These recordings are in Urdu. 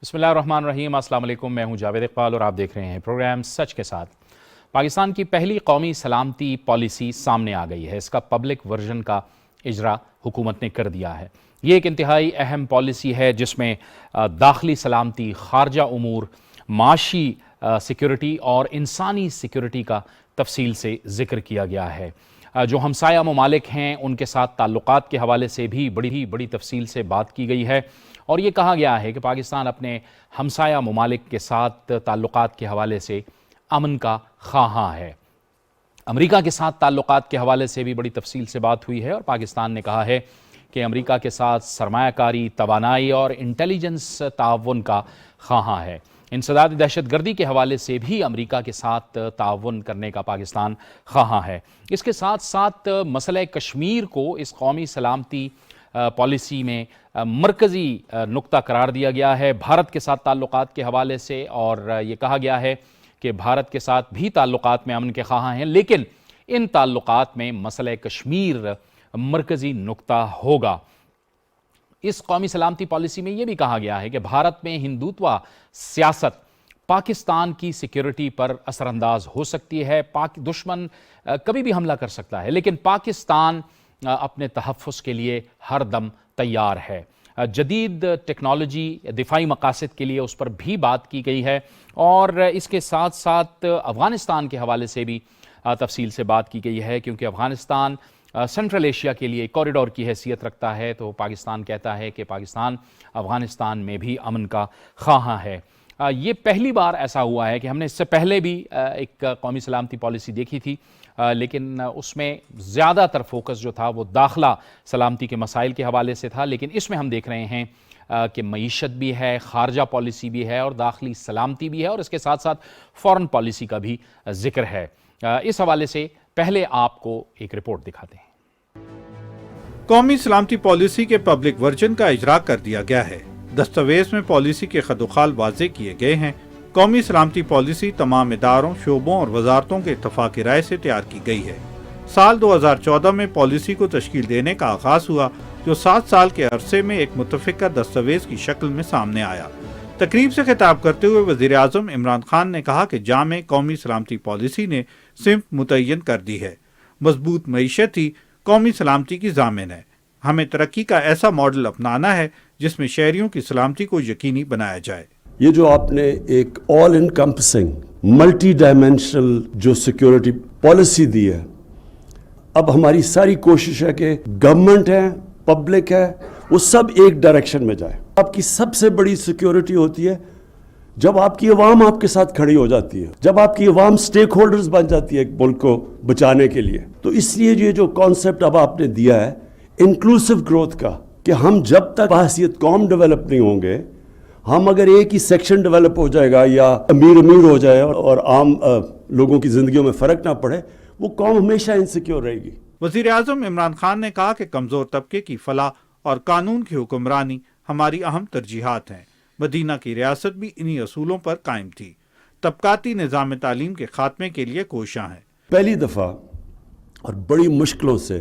بسم اللہ الرحمن الرحیم۔ السلام علیکم، میں ہوں جاوید اقبال اور آپ دیکھ رہے ہیں پروگرام سچ کے ساتھ۔ پاکستان کی پہلی قومی سلامتی پالیسی سامنے آ گئی ہے۔ اس کا پبلک ورژن کا اجرا حکومت نے کر دیا ہے۔ یہ ایک انتہائی اہم پالیسی ہے جس میں داخلی سلامتی، خارجہ امور، معاشی سیکیورٹی اور انسانی سیکیورٹی کا تفصیل سے ذکر کیا گیا ہے۔ جو ہمسایہ ممالک ہیں ان کے ساتھ تعلقات کے حوالے سے بھی بڑی تفصیل سے بات کی گئی ہے، اور یہ کہا گیا ہے کہ پاکستان اپنے ہمسایہ ممالک کے ساتھ تعلقات کے حوالے سے امن کا خواہاں ہے۔ امریکہ کے ساتھ تعلقات کے حوالے سے بھی بڑی تفصیل سے بات ہوئی ہے، اور پاکستان نے کہا ہے کہ امریکہ کے ساتھ سرمایہ کاری، توانائی اور انٹیلیجنس تعاون کا خواہاں ہے۔ انسداد دہشت گردی کے حوالے سے بھی امریکہ کے ساتھ تعاون کرنے کا پاکستان خواہاں ہے۔ اس کے ساتھ ساتھ مسئلہ کشمیر کو اس قومی سلامتی پالیسی میں مرکزی نقطہ قرار دیا گیا ہے بھارت کے ساتھ تعلقات کے حوالے سے، اور یہ کہا گیا ہے کہ بھارت کے ساتھ بھی تعلقات میں امن کے خواہاں ہیں، لیکن ان تعلقات میں مسئلہ کشمیر مرکزی نقطہ ہوگا۔ اس قومی سلامتی پالیسی میں یہ بھی کہا گیا ہے کہ بھارت میں ہندوتوا سیاست پاکستان کی سیکیورٹی پر اثر انداز ہو سکتی ہے۔ دشمن کبھی بھی حملہ کر سکتا ہے، لیکن پاکستان اپنے تحفظ کے لیے ہر دم تیار ہے۔ جدید ٹیکنالوجی دفاعی مقاصد کے لیے اس پر بھی بات کی گئی ہے، اور اس کے ساتھ ساتھ افغانستان کے حوالے سے بھی تفصیل سے بات کی گئی ہے، کیونکہ افغانستان سنٹرل ایشیا کے لیے کوریڈور کی حیثیت رکھتا ہے، تو پاکستان کہتا ہے کہ پاکستان افغانستان میں بھی امن کا خواہاں ہے۔ یہ پہلی بار ایسا ہوا ہے کہ ہم نے اس سے پہلے بھی ایک قومی سلامتی پالیسی دیکھی تھی، لیکن اس میں زیادہ تر فوکس جو تھا وہ داخلہ سلامتی کے مسائل کے حوالے سے تھا، لیکن اس میں ہم دیکھ رہے ہیں کہ معیشت بھی ہے، خارجہ پالیسی بھی ہے، اور داخلی سلامتی بھی ہے، اور اس کے ساتھ ساتھ فورن پالیسی کا بھی ذکر ہے۔ اس حوالے سے پہلے آپ کو ایک رپورٹ دکھاتے ہیں۔ قومی سلامتی پالیسی کے پبلک ورژن کا اجرا کر دیا گیا ہے۔ دستاویز میں پالیسی کے خط و خال واضح کیے گئے ہیں۔ قومی سلامتی پالیسی تمام اداروں، شعبوں اور وزارتوں کے اتفاق رائے سے تیار کی گئی ہے۔ سال 2014 میں پالیسی کو تشکیل دینے کا آغاز ہوا، جو 7 سال کے عرصے میں ایک متفقہ دستاویز کی شکل میں سامنے آیا۔ تقریب سے خطاب کرتے ہوئے وزیر اعظم عمران خان نے کہا کہ جامع قومی سلامتی پالیسی نے سمت متعین کر دی ہے۔ مضبوط معیشت ہی قومی سلامتی کی ضامن ہے۔ ہمیں ترقی کا ایسا ماڈل اپنانا ہے جس میں شہریوں کی سلامتی کو یقینی بنایا جائے۔ یہ جو آپ نے ایک آل انکمپسنگ ملٹی ڈائمینشنل جو سیکیورٹی پالیسی دی ہے، اب ہماری ساری کوشش ہے کہ گورنمنٹ ہے، پبلک ہے، وہ سب ایک ڈائریکشن میں جائے۔ آپ کی سب سے بڑی سیکیورٹی ہوتی ہے جب آپ کی عوام آپ کے ساتھ کھڑی ہو جاتی ہے، جب آپ کی عوام سٹیک ہولڈرز بن جاتی ہے ایک ملک کو بچانے کے لیے۔ تو اس لیے یہ جو کانسیپٹ اب آپ نے دیا ہے انکلوسیو گروتھ کا، کہ ہم جب تک بحیثیت قوم ڈیولپ نہیں ہوں گے، ہم اگر ایک ہی سیکشن ڈیولپ ہو جائے گا یا امیر ہو جائے اور عام لوگوں کی زندگیوں میں فرق نہ پڑے، وہ قوم ہمیشہ انسیکیور رہے گی۔ وزیر اعظم عمران خان نے کہا کہ کمزور طبقے کی فلاح اور قانون کی حکمرانی ہماری اہم ترجیحات ہیں۔ مدینہ کی ریاست بھی انہی اصولوں پر قائم تھی۔ طبقاتی نظام تعلیم کے خاتمے کے لیے کوشاں ہیں۔ پہلی دفعہ اور بڑی مشکلوں سے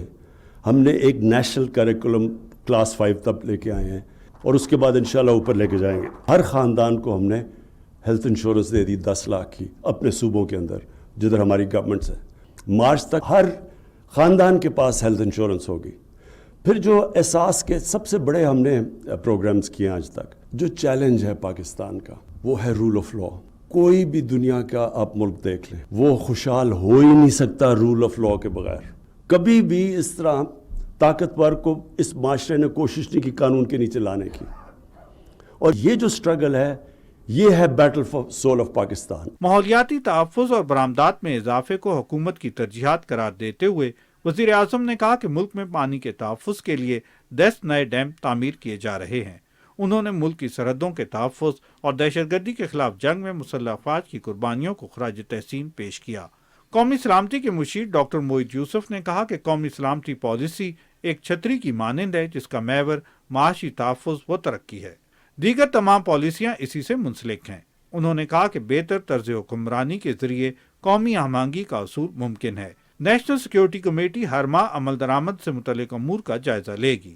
ہم نے ایک نیشنل کریکولم کلاس 5 تب لے کے آئے ہیں، اور اس کے بعد انشاءاللہ اوپر لے کے جائیں گے۔ ہر خاندان کو ہم نے ہیلتھ انشورنس دے دی 10 لاکھ کی اپنے صوبوں کے اندر جدھر ہماری گورنمنٹس ہے۔ مارچ تک ہر خاندان کے پاس ہیلتھ انشورنس ہوگی۔ پھر جو احساس کے سب سے بڑے ہم نے پروگرامز کیے آج تک، جو چیلنج ہے پاکستان کا وہ ہے رول آف لا۔ کوئی بھی دنیا کا آپ ملک دیکھ لیں، وہ خوشحال ہو ہی نہیں سکتا رول آف لا کے بغیر۔ کبھی بھی اس طرح طاقتور کو اس معاشرے نے کوشش نہیں کی قانون کے نیچے لانے کی، اور یہ جو سٹرگل ہے یہ ہے battle for soul of Pakistan. ماحولیاتی تحفظ اور برآمدات میں اضافے کو حکومت کی ترجیحات قرار دیتے ہوئے وزیر اعظم نے کہا کہ ملک میں پانی کے تحفظ کے لیے 10 نئے ڈیم تعمیر کیے جا رہے ہیں۔ انہوں نے ملک کی سرحدوں کے تحفظ اور دہشت گردی کے خلاف جنگ میں مسلح افواج کی قربانیوں کو خراج تحسین پیش کیا۔ قومی سلامتی کے مشیر ڈاکٹر موعد یوسف نے کہا کہ قومی سلامتی پالیسی ایک چھتری کی مانند ہے جس کا محور معاشی تحفظ و ترقی ہے۔ دیگر تمام پالیسیاں اسی سے منسلک ہیں۔ انہوں نے کہا کہ بہتر طرز حکمرانی کے ذریعے قومی ہم آہنگی کا حصول ممکن ہے۔ نیشنل سیکیورٹی کمیٹی ہر ماہ عمل درآمد سے متعلق امور کا جائزہ لے گی۔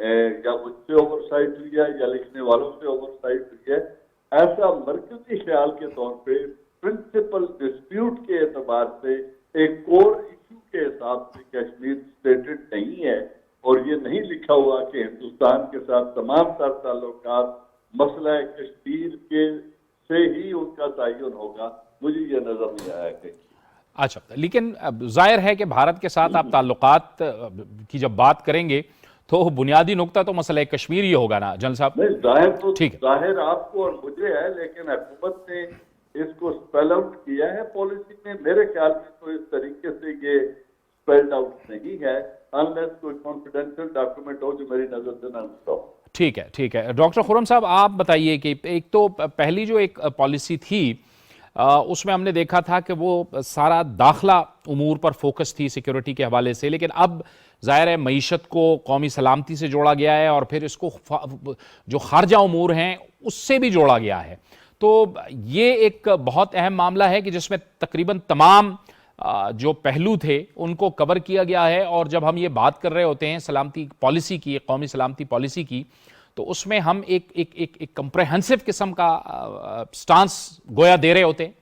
یا مجھ سے اوور سائٹ ہوئی ہے یا لکھنے والوں سے اوور سائٹ ہوئی ہے. ایسا مرکزی خیال کے طور پہ پرنسپل ڈسپیوٹ کے اعتبار سے ایک کور ایشو کے حساب سے کشمیر اسٹیٹڈ نہیں ہے, اور یہ نہیں لکھا ہوا کہ ہندوستان کے ساتھ تمام تر تعلقات مسئلہ کشمیر کے سے ہی ان کا تعین ہوگا. مجھے یہ نظر نہیں آیا کہ اچھا, لیکن ظاہر ہے کہ بھارت کے ساتھ آپ تعلقات کی جب بات کریں گے تو بنیادی نقطہ تو مسئلہ کشمیر ہی ہوگا نا جنرل صاحب؟ نہیں, ظاہر تو ٹھیک ہے, ظاہر آپ کو اور مجھے ہے, لیکن حکومت نے اس کو اسپیل آؤٹ کیا ہے پالیسی میں. میرے خیال میں تو اس طریقے سے یہ اسپیلڈ آؤٹ نہیں ہے, انلیس کوئی کانفیڈینشیل ڈاکیومنٹ ہو جو میری نظر سے نہ ہو. ٹھیک ہے, ٹھیک ہے. ڈاکٹر خرم صاحب آپ بتائیے کہ ایک تو پہلی جو ایک پالیسی تھی اس میں ہم نے دیکھا تھا کہ وہ سارا داخلہ امور پر فوکس تھی سیکیورٹی کے حوالے سے, لیکن اب ظاہر ہے معیشت کو قومی سلامتی سے جوڑا گیا ہے اور پھر اس کو جو خارجہ امور ہیں اس سے بھی جوڑا گیا ہے. تو یہ ایک بہت اہم معاملہ ہے کہ جس میں تقریباً تمام جو پہلو تھے ان کو کور کیا گیا ہے. اور جب ہم یہ بات کر رہے ہوتے ہیں سلامتی پالیسی کی, قومی سلامتی پالیسی کی, تو اس میں ہم ایک کمپریہنسو قسم کا سٹانس گویا دے رہے ہوتے ہیں.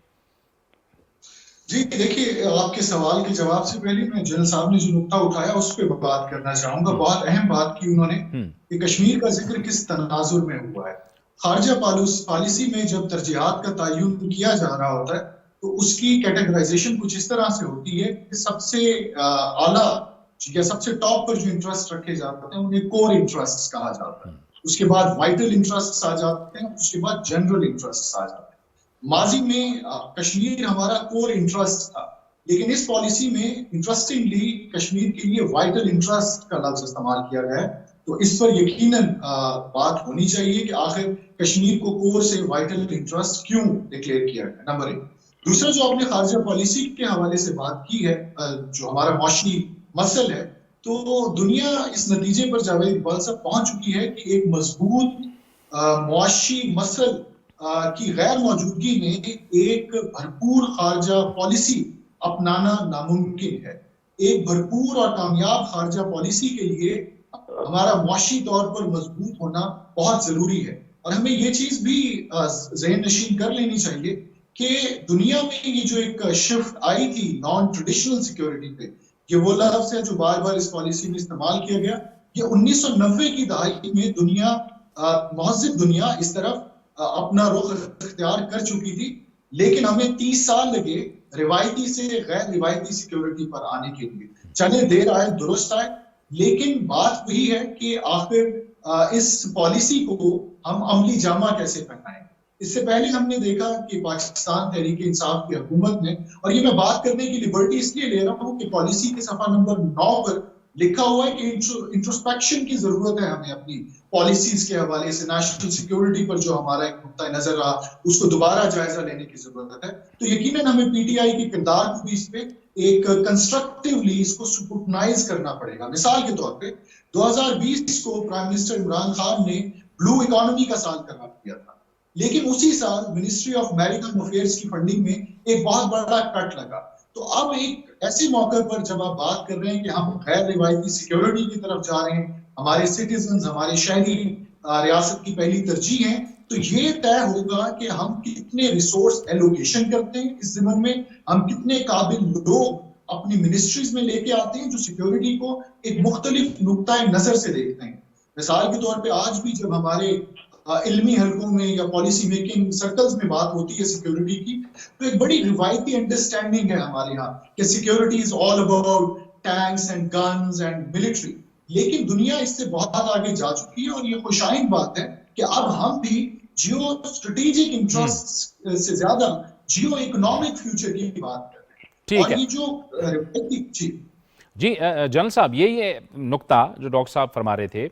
جی دیکھیے, آپ کے سوال کے جواب سے پہلے میں جنرل صاحب نے جو نقطہ اٹھایا اس پہ بات کرنا چاہوں گا. بہت اہم بات کی انہوں نے کہ کشمیر کا ذکر کس تناظر میں ہوا ہے. خارجہ پالیسی میں جب ترجیحات کا تعین کیا جا رہا ہوتا ہے تو اس کی کیٹیگرائزیشن کچھ اس طرح سے ہوتی ہے کہ سب سے اعلیٰ یا سب سے ٹاپ پر جو انٹرسٹ رکھے جاتے ہیں انہیں کور انٹرسٹ کہا جاتا ہے. اس کے بعد وائٹل انٹرسٹ آ جاتے ہیں, اس کے بعد جنرل انٹرسٹ آ جاتے ہیں. ماضی میں کشمیر ہمارا کور انٹرسٹ تھا, لیکن اس پالیسی میں انٹرسٹنگلی کشمیر کے لیے وائٹل انٹرسٹ کا لفظ استعمال کیا گیا ہے. تو اس پر یقیناً بات ہونی چاہیے کہ آخر کشمیر کو کور سے وائٹل انٹرسٹ کیوں ڈکلیئر کیا گیا, نمبر 1. دوسرا جو آپ نے خارجہ پالیسی کے حوالے سے بات کی ہے, جو ہمارا معاشی مسئلہ ہے, تو دنیا اس نتیجے پر جاوید اقبال صاحب پہنچ چکی ہے کہ ایک مضبوط معاشی مسئلہ کی غیر موجودگی میں ایک بھرپور خارجہ پالیسی اپنانا ناممکن ہے. ایک بھرپور اور کامیاب خارجہ پالیسی کے لیے ہمارا معاشی طور پر مضبوط ہونا بہت ضروری ہے. اور ہمیں یہ چیز بھی ذہن نشین کر لینی چاہیے کہ دنیا میں یہ جو ایک شفٹ آئی تھی نان ٹریڈیشنل سیکیورٹی پہ, یہ وہ لفظ ہے جو بار بار اس پالیسی میں استعمال کیا گیا. یہ 1990 کی دہائی میں دنیا, مہذب دنیا اس طرف اپنا رخ اختیار کر چکی تھی, لیکن ہمیں 30 سال لگے روایتی سے غیر روایتی سیکیورٹی پر آنے کے لیے. چلے دیر آئے درست آئے, لیکن بات وہی ہے کہ آخر اس پالیسی کو ہم عملی جامہ کیسے پہنائیں. اس سے پہلے ہم نے دیکھا کہ پاکستان تحریک انصاف کی حکومت نے, اور یہ میں بات کرنے کی لبرٹی اس لیے لے رہا ہوں کہ پالیسی کے صفحہ نمبر 9 پر لکھا ہوا ہے کہ انٹروسپیکشن کی ضرورت ہے ہمیں اپنی پالیسیز کے حوالے سے. نیشنل سیکیورٹی پر جو ہمارا ایک نقطہ نظر رہا اس کو دوبارہ جائزہ لینے کی ضرورت ہے. تو یقیناً ہمیں پی ٹی آئی کے کردار کو بھی اس پہ ایک کنسٹرکٹیولی اس کو سپورٹنائز کرنا پڑے گا. مثال کے طور پہ 2020 کو پرائم منسٹر عمران خان نے بلو اکانومی کا سال قرار دیا تھا, لیکن اسی سال منسٹری آف میریٹائم افیئرز کی فنڈنگ میں ایک بہت بڑا کٹ لگا. تو اب ایک ایسے موقع پر جب آپ بات کر رہے ہیں کہ ہم غیر روایتی سیکیورٹی کی طرف جا رہے ہیں, ہمارے سٹیزنز, ہمارے شہری ریاست کی پہلی ترجیح ہیں, تو یہ طے ہوگا کہ ہم کتنے ریسورس ایلوکیشن کرتے ہیں اس ضمن میں, ہم کتنے قابل لوگ اپنی منسٹریز میں لے کے آتے ہیں جو سیکیورٹی کو ایک مختلف نقطۂ نظر سے دیکھتے ہیں. مثال کے طور پہ آج بھی جب ہمارے علمی حلقوں میں یا پالیسی میکنگ سرکلز میں بات ہوتی ہے سیکیورٹی کی, تو ایک بڑی روایتی انڈرسٹینڈنگ ہے ہمارے ہاں کہ security is all about tanks and guns and military. لیکن دنیا اس سے بہت آگے جا چکی ہے, اور یہ خوشائند بات ہے کہ اب ہم بھی جیو اسٹریٹجک انٹرسٹ سے زیادہ جیو اکنامک فیوچر کی بات کر رہے ہیں. ٹھیک اور ہے یہ جو جی جنرل صاحب, یہ نقطہ جو ڈاکٹر صاحب فرما رہے تھے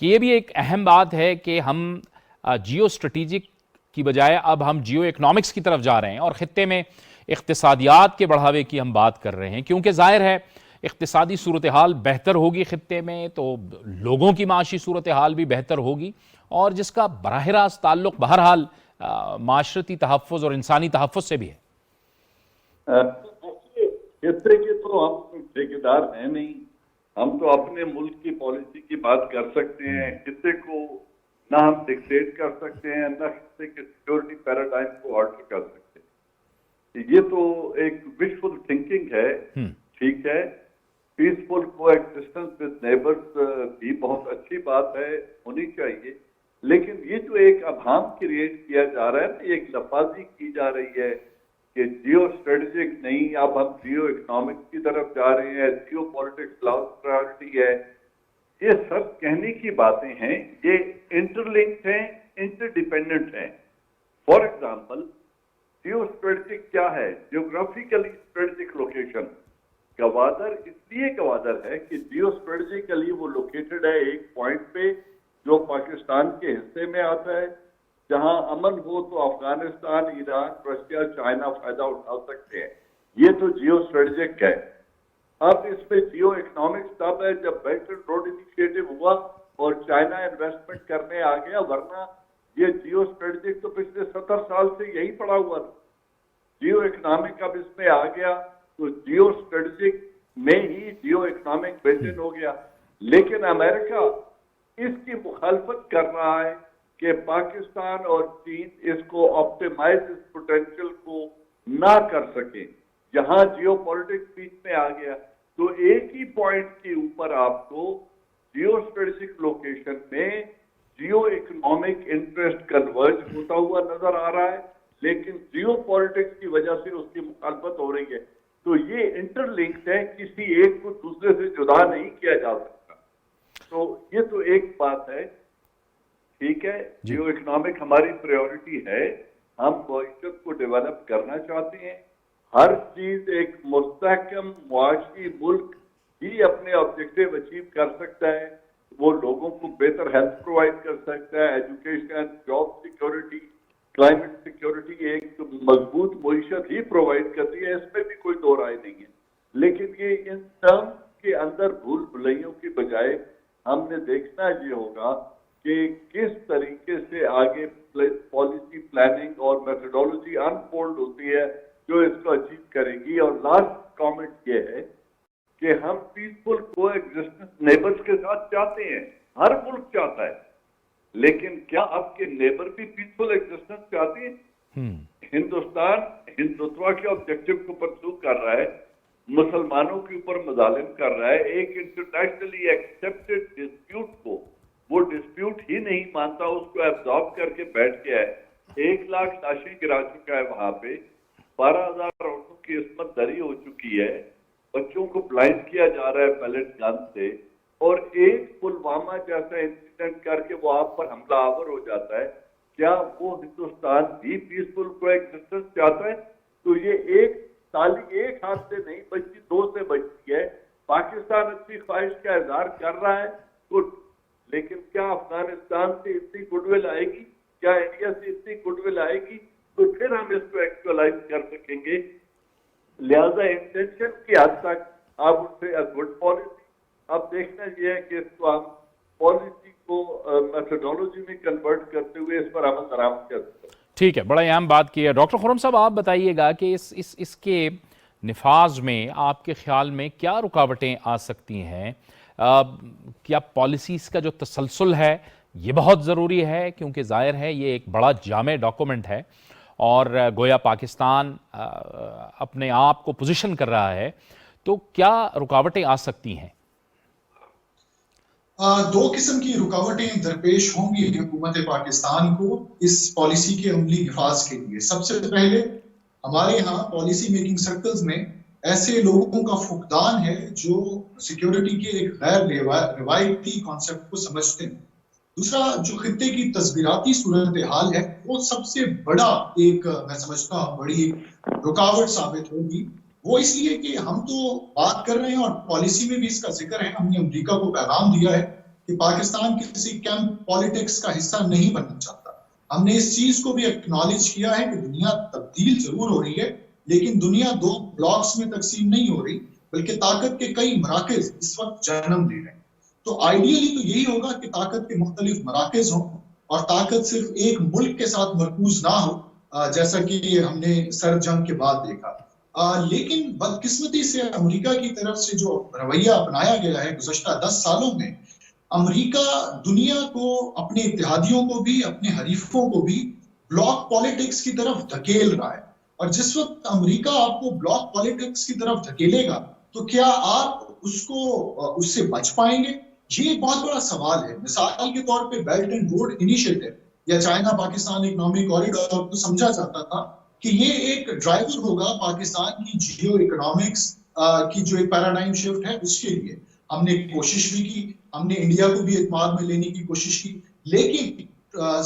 کہ یہ بھی ایک اہم بات ہے کہ ہم جیو اسٹریٹجک کی بجائے اب ہم جیو اکنامکس کی طرف جا رہے ہیں, اور خطے میں اقتصادیات کے بڑھاوے کی ہم بات کر رہے ہیں, کیونکہ ظاہر ہے اقتصادی صورتحال بہتر ہوگی خطے میں تو لوگوں کی معاشی صورتحال بھی بہتر ہوگی, اور جس کا براہ راست تعلق بہرحال معاشرتی تحفظ اور انسانی تحفظ سے بھی ہے. خطے کے تو ہم ٹھیکیدار ہیں نہیں, ہم تو اپنے ملک کی پالیسی کی بات کر سکتے ہیں، خطے کو نہ ہم ڈکٹیٹ کر سکتے ہیں، نہ خطے کے سیکورٹی پیراڈائم کو آلٹر کر سکتے ہیں. یہ تو ایک وشفل تھنکنگ ہے. ٹھیک ہے، پیسفل کو ایگزسٹنس ود نیبرز بھی بہت اچھی بات ہے، ہونی چاہیے، لیکن یہ جو ایک ابہام کریٹ کیا جا رہا ہے نا، ایک لفاظی کی جا رہی ہے کہ جیو اسٹریٹجک نہیں، اب ہم جیو اکنامکس کی طرف جا رہے ہیں، جیو پالیٹکس لاؤڈ پرائورٹی ہے، یہ سب کہنے کی باتیں ہیں. یہ انٹر لنکڈ ہیں، انٹر ڈیپینڈنٹ ہیں. فار ایگزامپل جیو اسٹریٹجک کیا ہے؟ Geographically strategic location. گوادر اس لیے گوادر ہے کہ جیو اسٹریٹجیکلی وہ لوکیٹڈ ہے ایک پوائنٹ پہ جو پاکستان کے حصے میں آتا ہے. جہاں امن ہو تو افغانستان، ایران، رشیا، چائنا فائدہ اٹھا سکتے ہیں. یہ تو جیو اسٹریٹجک ہے. اب اس میں جیو اکنامکس تب ہے جب بیلٹ اینڈ روڈ انیشیٹو ہوا اور چائنا انویسٹمنٹ کرنے آ گیا، ورنہ یہ جیو اسٹریٹجک تو پچھلے 70 سال سے یہی پڑا ہوا تھا. جیو اکنامک اب اس میں آ گیا تو جیو اسٹریٹجک میں ہی جیو اکنامک ویژن ہو گیا. لیکن امریکہ اس کی مخالفت کر رہا ہے کہ پاکستان اور چین اس کو آپٹیمائز اس پوٹینشیل کو نہ کر سکیں. یہاں جیو پالیٹکس بیچ میں آ گیا تو ایک ہی پوائنٹ کے اوپر آپ کو جیو اسٹریٹجک لوکیشن میں جیو اکنامک انٹرسٹ کنورج ہوتا ہوا نظر آ رہا ہے، لیکن جیو پالیٹکس کی وجہ سے اس کی مخالفت ہو رہی ہے. تو یہ انٹر لنکڈ ہے، کسی ایک کو دوسرے سے جدا نہیں کیا جا سکتا. تو یہ تو ایک بات ہے. ٹھیک ہے، جیو اکنامک ہماری پریورٹی ہے، ہم معیشت کو ڈیولپ کرنا چاہتے ہیں. ہر چیز ایک مستحکم معاشی ملک ہی اپنے آبجیکٹیو اچیو کر سکتا ہے. وہ لوگوں کو بہتر ہیلتھ پرووائڈ کر سکتا ہے، education, job security, climate security ایک مضبوط معیشت ہی پرووائڈ کرتی ہے، اس میں بھی کوئی دو رائے نہیں ہے. لیکن یہ ان ٹرم کے اندر بھول بھلائیوں کی بجائے ہم نے دیکھنا یہ ہوگا کہ کس طریقے سے آگے پالیسی پلاننگ اور میتھڈولوجی انفولڈ ہوتی ہے جو اس کو اچیو کرے گی. اور لاسٹ کامنٹ یہ ہے کہ ہم پیسفل کو ایگزسٹنس نیبرز کے ساتھ چاہتے ہیں، ہر ملک چاہتا ہے، لیکن کیا آپ کے نیبر بھی پیسفل ایگزسٹنس چاہتے ہیں؟ ہندوستان ہندوتوا کے آبجیکٹو کو پرسو کر رہا ہے، مسلمانوں کے اوپر مظالم کر رہا ہے. ایک انٹرنیشنلی ایکسیپٹڈ ڈسپیوٹ کو وہ ڈسپیوٹ ہی نہیں مانتا، اس کو ایبزارب کر کے بیٹھ گیا ہے. 1 لاکھ لاشیں گرا چکا ہے وہاں پہ، 12,000 عورتوں کی عصمت دری ہو چکی ہے، بچوں کو بلائنڈ کیا جا رہا ہے پیلٹ گن سے، اور ایک پلوامہ جیسا انسیڈنٹ کر کے وہ آپ پر حملہ آور ہو جاتا ہے. کیا وہ ہندوستان بھی پیسفل کو ایگزسٹنس چاہتا ہے؟ تو یہ ایک تالی ایک ہاتھ سے نہیں بچتی، 2 سے بچتی ہے. پاکستان اچھی خواہش کا اظہار کر رہا ہے گڈ، لیکن کیا افغانستان سے اتنی گڈ ول آئے گی؟ کیا انڈیا سے اتنی گڈ ول آئے گی؟ تو پھر ہم اس کو ایکچولائز کر سکیں گے. لہذا انٹینشن کی حد تک آپ اس سے گڈ پالیسی. اب دیکھنا یہ ہے کہ اس کو ہم پالیسی کو میتھڈولوجی میں کنورٹ کرتے ہوئے اس پر عمل درآمد کر سکتے ہیں. ٹھیک ہے، بڑا اہم بات کی ہے. ڈاکٹر خرم صاحب آپ بتائیے گا کہ اس کے نفاذ میں آپ کے خیال میں کیا رکاوٹیں آ سکتی ہیں؟ کیا پالیسیز کا جو تسلسل ہے یہ بہت ضروری ہے، کیونکہ ظاہر ہے یہ ایک بڑا جامع ڈاکومنٹ ہے اور گویا پاکستان اپنے آپ کو پوزیشن کر رہا ہے، تو کیا رکاوٹیں آ سکتی ہیں؟ 2 قسم کی رکاوٹیں درپیش ہوں گی حکومت پاکستان کو اس پالیسی کے عملی نفاذ کے لیے. سب سے پہلے ہمارے ہاں پالیسی میکنگ سرکلز میں ایسے لوگوں کا فقدان ہے جو سیکیورٹی کے ایک غیر روایتی کانسیپٹ کو سمجھتے ہیں. دوسرا جو خطے کی تصویراتی صورتحال ہے وہ سب سے بڑا ایک میں سمجھتا ہوں بڑی رکاوٹ ثابت ہوگی. وہ اس لیے کہ ہم تو بات کر رہے ہیں اور پالیسی میں بھی اس کا ذکر ہے، ہم نے امریکہ کو پیغام دیا ہے کہ پاکستان کسی کیمپ پالیٹکس کا حصہ نہیں بننا چاہتا. ہم نے اس چیز کو بھی ایکنالج کیا ہے کہ دنیا تبدیل ضرور ہو رہی ہے، لیکن دنیا 2 بلاکس میں تقسیم نہیں ہو رہی، بلکہ طاقت کے کئی مراکز اس وقت جنم لے رہے ہیں. تو آئیڈیلی تو یہی ہوگا کہ طاقت کے مختلف مراکز ہوں اور طاقت صرف ایک ملک کے ساتھ مرکوز نہ ہو، جیسا کہ ہم نے سرد جنگ کے بعد دیکھا. لیکن بدقسمتی سے امریکہ کی طرف سے جو رویہ اپنایا گیا ہے گزشتہ 10 سالوں میں، امریکہ دنیا کو، اپنے اتحادیوں کو بھی، اپنے حریفوں کو بھی بلاک پالیٹکس کی طرف دھکیل رہا ہے. اور جس وقت امریکہ آپ کو بلاک پالیٹکس کی طرف دھکیلے گا تو کیا آپ اس سے بچ پائیں گے؟ یہ ایک بہت بڑا سوال ہے. مثال کے طور پہ بیلٹ اینڈ روڈ انیشیٹو یا چائنا پاکستان اکنامک کوریڈور کو سمجھا جاتا تھا کہ یہ ایک ڈرائیور ہوگا پاکستان کی جیو اکنامکس کی جو ایک پیراڈائم شفٹ ہے اس کے لیے. ہم نے کوشش بھی کی، ہم نے انڈیا کو بھی اعتماد میں لینے کی کوشش کی، لیکن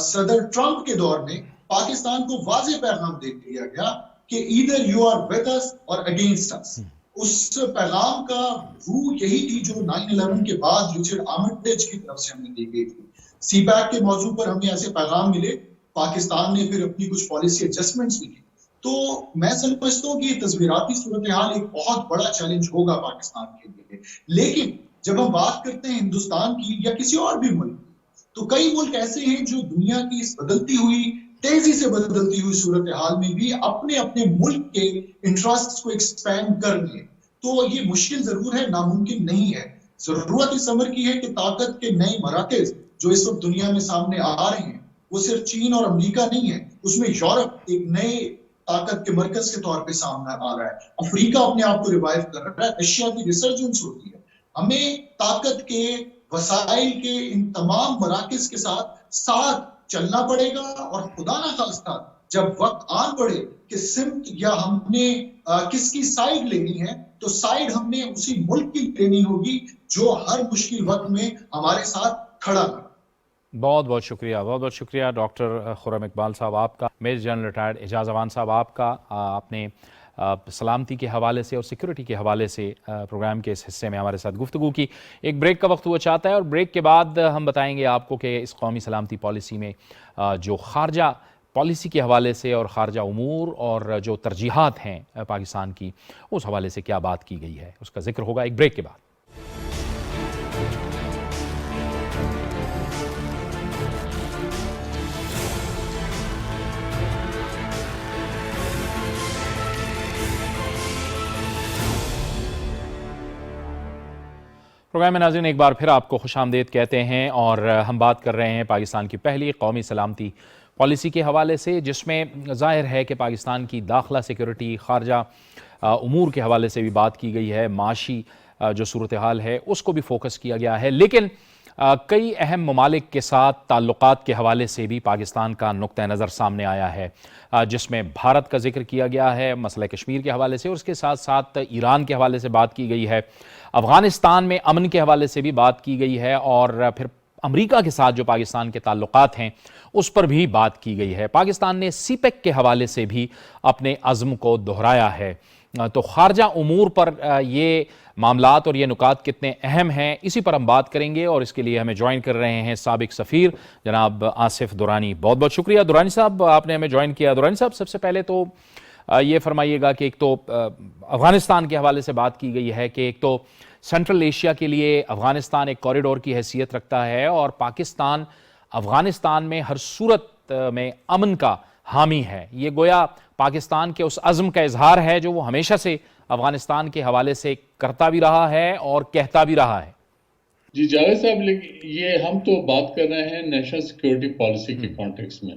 صدر ٹرمپ کے دور میں پاکستان کو واضح پیغام دے دیا گیا کہ either you are with us اور اگینسٹ اس. اس پیغام کا روح یہی تھی جو 9/11 کے بعد رچرڈ آرمٹیج کی طرف سے ہمیں دی گئی تھی. سی پیک کے موضوع پر ہمیں ایسے پیغام ملے، پاکستان نے پھر اپنی کچھ پالیسی ایڈجسٹمنٹس بھی کی. تو میں سمجھتا ہوں کہ یہ تصویراتی صورتحال ایک بہت بڑا چیلنج ہوگا پاکستان کے لیے. لیکن جب ہم بات کرتے ہیں ہندوستان کی یا کسی اور بھی ملک کی، تو کئی ملک ایسے ہیں جو دنیا کی اس بدلتی ہوئی، تیزی سے بدلتی ہوئی صورتحال میں بھی اپنے اپنے ملک کے انٹرسٹ کو ایکسپینڈ کر لیں. تو یہ مشکل ضرور ہے، ناممکن نہیں ہے. ضرورت اس امر کی ہے کہ طاقت کے نئے مراکز جو اس وقت دنیا میں سامنے آ رہے ہیں، وہ صرف چین اور امریکہ نہیں ہے، اس میں یورپ ایک نئے طاقت کے مرکز کے طور پہ سامنے آ رہا ہے. افریقہ اپنے آپ کو ریوائیو کر رہا ہے، ایشیا کی ریسرجنس ہوتی ہے. ہمیں طاقت کے، وسائل کے ان تمام مراکز کے ساتھ چلنا پڑے گا. اور خدا نہ خواستہ جب وقت آن پڑے کہ سمت یا ہم نے کس کی سائیڈ لینی ہے، تو سائیڈ ہم نے اسی ملک کی لینی ہوگی جو ہر مشکل وقت میں ہمارے ساتھ کھڑا ہے. بہت بہت شکریہ، بہت بہت شکریہ ڈاکٹر خرم اقبال صاحب آپ کا. میجر جنرل ریٹائرڈ اعجاز امان صاحب آپ کا. آپ نے سلامتی کے حوالے سے اور سیکورٹی کے حوالے سے پروگرام کے اس حصے میں ہمارے ساتھ گفتگو کی. ایک بریک کا وقت ہوا چاہتا ہے اور بریک کے بعد ہم بتائیں گے آپ کو کہ اس قومی سلامتی پالیسی میں جو خارجہ پالیسی کے حوالے سے اور خارجہ امور اور جو ترجیحات ہیں پاکستان کی، اس حوالے سے کیا بات کی گئی ہے، اس کا ذکر ہوگا ایک بریک کے بعد. پروگرام میں ناظرین ایک بار پھر آپ کو خوش آمدید کہتے ہیں، اور ہم بات کر رہے ہیں پاکستان کی پہلی قومی سلامتی پالیسی کے حوالے سے، جس میں ظاہر ہے کہ پاکستان کی داخلہ سیکورٹی، خارجہ امور کے حوالے سے بھی بات کی گئی ہے، معاشی جو صورتحال ہے اس کو بھی فوکس کیا گیا ہے. لیکن کئی اہم ممالک کے ساتھ تعلقات کے حوالے سے بھی پاکستان کا نقطہ نظر سامنے آیا ہے، جس میں بھارت کا ذکر کیا گیا ہے مسئلہ کشمیر کے حوالے سے، اور اس کے ساتھ ساتھ ایران کے حوالے سے بات کی گئی ہے، افغانستان میں امن کے حوالے سے بھی بات کی گئی ہے، اور پھر امریکہ کے ساتھ جو پاکستان کے تعلقات ہیں اس پر بھی بات کی گئی ہے. پاکستان نے سی پیک کے حوالے سے بھی اپنے عزم کو دہرایا ہے. تو خارجہ امور پر یہ معاملات اور یہ نکات کتنے اہم ہیں، اسی پر ہم بات کریں گے، اور اس کے لیے ہمیں جوائن کر رہے ہیں سابق سفیر جناب آصف درانی. بہت بہت شکریہ درانی صاحب، آپ نے ہمیں جوائن کیا. درانی صاحب، سب سے پہلے تو یہ فرمائیے گا کہ ایک تو افغانستان کے حوالے سے بات کی گئی ہے کہ ایک تو سینٹرل ایشیا کے لیے افغانستان ایک کوریڈور کی حیثیت رکھتا ہے، اور پاکستان افغانستان میں ہر صورت میں امن کا حامی ہے. یہ گویا پاکستان کے اس عزم کا اظہار ہے جو وہ ہمیشہ سے افغانستان کے حوالے سے کرتا بھی رہا ہے اور کہتا بھی رہا ہے. جی جاوید صاحب، یہ ہم تو بات کر رہے ہیں نیشنل سیکورٹی پالیسی کے کانٹیکس میں.